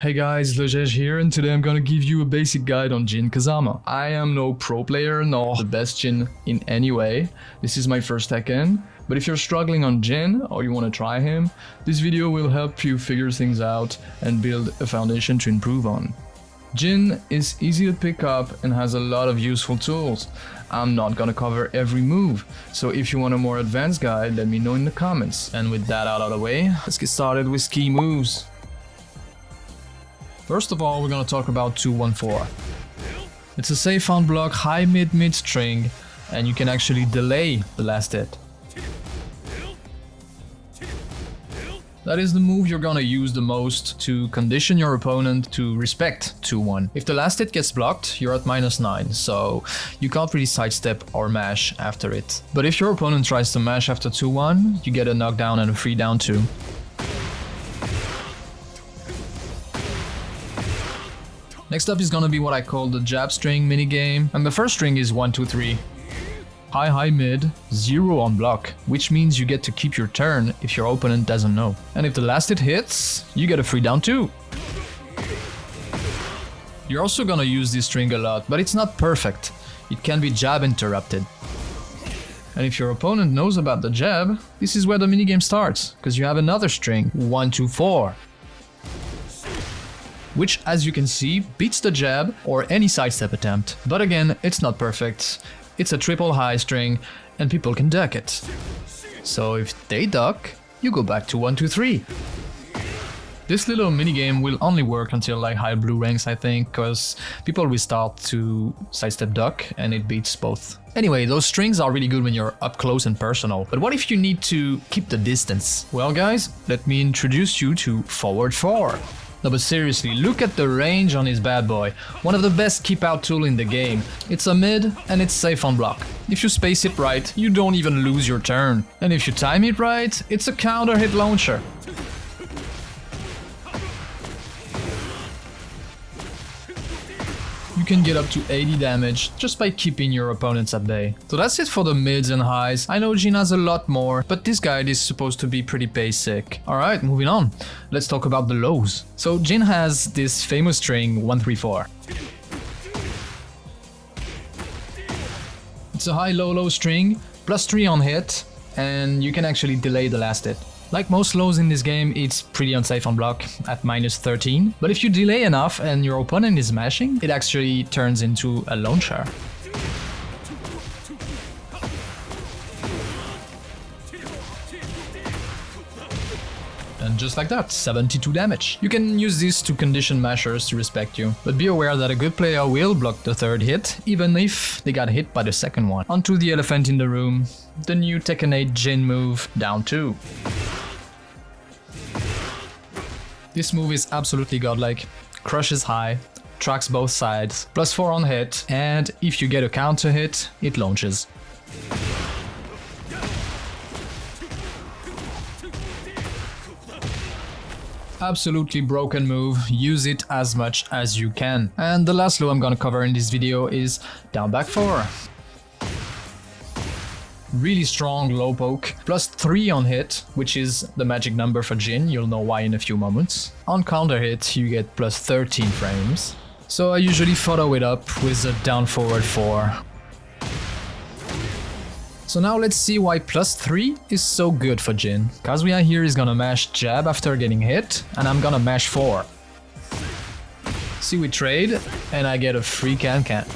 Hey guys, DIGESTABLE here, and today I'm gonna give you a basic guide on Jin Kazama. I am no pro player nor the best Jin in any way. This is my first Tekken, but if you're struggling on Jin or you wanna try him, this video will help you figure things out and build a foundation to improve on. Jin is easy to pick up and has a lot of useful tools. I'm not gonna cover every move, so if you want a more advanced guide, let me know in the comments. And with that out of the way, let's get started with key moves. First of all, we're gonna talk about 2-1-4. It's a safe on block high mid string, and you can actually delay the last hit. That is the move you're gonna use the most to condition your opponent to respect 2-1. If the last hit gets blocked, you're at -9, so you can't really sidestep or mash after it. But if your opponent tries to mash after 2-1, you get a knockdown and a free down too. Next up is gonna be what I call the jab string minigame, and the first string is 1-2-3. High mid, 0 on block, which means you get to keep your turn if your opponent doesn't know. And if the last hit hits, you get a free down too. You're also gonna use this string a lot, but it's not perfect. It can be jab interrupted. And if your opponent knows about the jab, this is where the minigame starts, because you have another string, 1-2-4. Which, as you can see, beats the jab or any sidestep attempt. But again, it's not perfect. It's a triple high string, and people can duck it. So if they duck, you go back to 1-2-3. This little minigame will only work until like high blue ranks, I think, because people will start to sidestep duck, and it beats both. Anyway, those strings are really good when you're up close and personal. But what if you need to keep the distance? Well guys, let me introduce you to forward 4. No, but seriously, look at the range on this bad boy. One of the best keep out tool in the game. It's a mid and it's safe on block. If you space it right, you don't even lose your turn. And if you time it right, it's a counter hit launcher. You can get up to 80 damage just by keeping your opponents at bay. So that's it for the mids and highs. I know Jin has a lot more, but this guide is supposed to be pretty basic. Alright, moving on. Let's talk about the lows. So Jin has this famous string 1-3-4. It's a high-low-low string, +3 on hit, and you can actually delay the last hit. Like most lows in this game, it's pretty unsafe on block at -13, but if you delay enough and your opponent is mashing, it actually turns into a launcher. And just like that, 72 damage. You can use this to condition mashers to respect you, but be aware that a good player will block the third hit, even if they got hit by the second one. Onto the elephant in the room, the new Tekken 8 Jin move, down 2. This move is absolutely godlike, crushes high, tracks both sides, +4 on hit, and if you get a counter hit, it launches. Absolutely broken move, use it as much as you can. And the last low I'm gonna cover in this video is down back 4. Really strong low poke, +3 on hit, which is the magic number for Jin, you'll know why in a few moments. On counter hit you get +13 frames. So I usually follow it up with a down forward 4. So now let's see why +3 is so good for Jin. Kazuya here is gonna mash jab after getting hit, and I'm gonna mash 4. See, we trade, and I get a free can-can.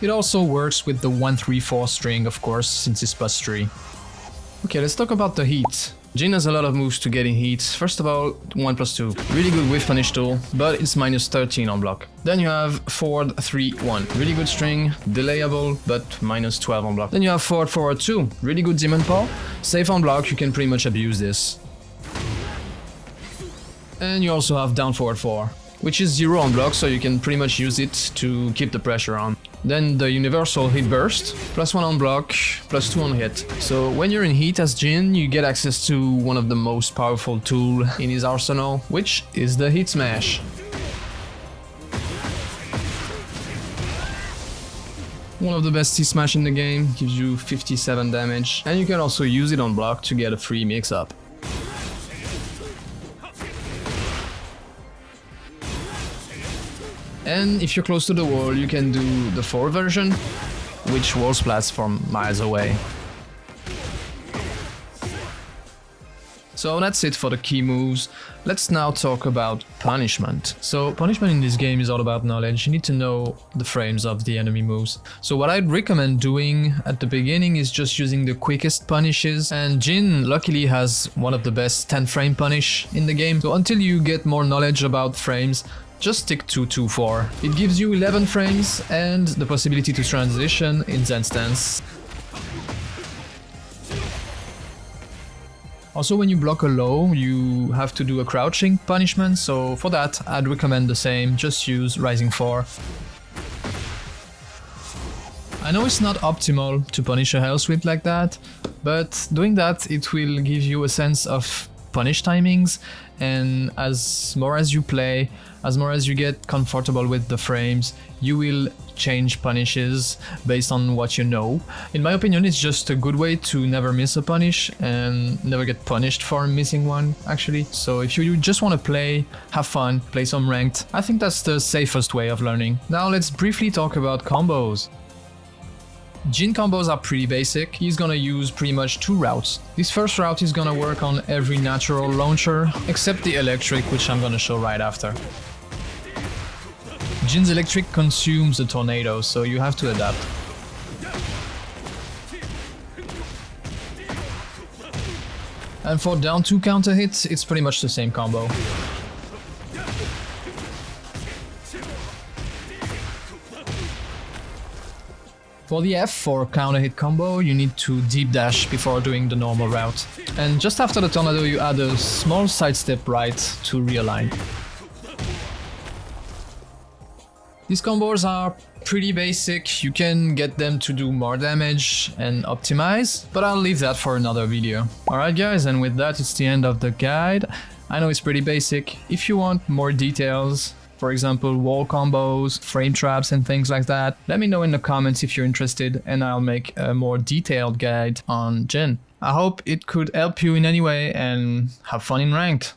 It also works with the 1-3-4 string, of course, since it's +3. Okay, let's talk about the heat. Jin has a lot of moves to get in heat. First of all, 1+2. Really good whiff punish tool, but it's -13 on block. Then you have forward 3-1. Really good string, delayable, but -12 on block. Then you have forward 2. Really good demon paw. Safe on block, you can pretty much abuse this. And you also have down forward 4, which is 0 on block, so you can pretty much use it to keep the pressure on. Then the universal hit burst, +1 on block, +2 on hit. So when you're in heat as Jin, you get access to one of the most powerful tools in his arsenal, which is the hit smash. One of the best C-Smash in the game, gives you 57 damage, and you can also use it on block to get a free mix-up. And if you're close to the wall, you can do the 4 version, which wall splats from miles away. So that's it for the key moves. Let's now talk about punishment. So punishment in this game is all about knowledge. You need to know the frames of the enemy moves. So what I'd recommend doing at the beginning is just using the quickest punishes. And Jin luckily has one of the best 10 frame punish in the game. So until you get more knowledge about frames, just stick to 2-4. It gives you 11 frames and the possibility to transition in Zen stance. Also, when you block a low, you have to do a crouching punishment, so for that I'd recommend the same, just use Rising 4. I know it's not optimal to punish a hell sweep like that, but doing that it will give you a sense of punish timings, and as more as you play, as more as you get comfortable with the frames, you will change punishes based on what you know. In my opinion, it's just a good way to never miss a punish and never get punished for missing one, actually. So if you just want to play, have fun, play some ranked, I think that's the safest way of learning. Now let's briefly talk about combos. Jin combos are pretty basic. He's gonna use pretty much 2 routes. This first route is gonna work on every natural launcher, except the electric, which I'm gonna show right after. Jin's electric consumes the tornado, so you have to adapt. And for down 2 counter hits, it's pretty much the same combo. For the F for counter hit combo, you need to deep dash before doing the normal route. And just after the tornado, you add a small sidestep right to realign. These combos are pretty basic. You can get them to do more damage and optimize, but I'll leave that for another video. Alright guys, and with that it's the end of the guide. I know it's pretty basic. If you want more details, for example wall combos, frame traps and things like that, let me know in the comments if you're interested and I'll make a more detailed guide on Jin. I hope it could help you in any way and have fun in ranked.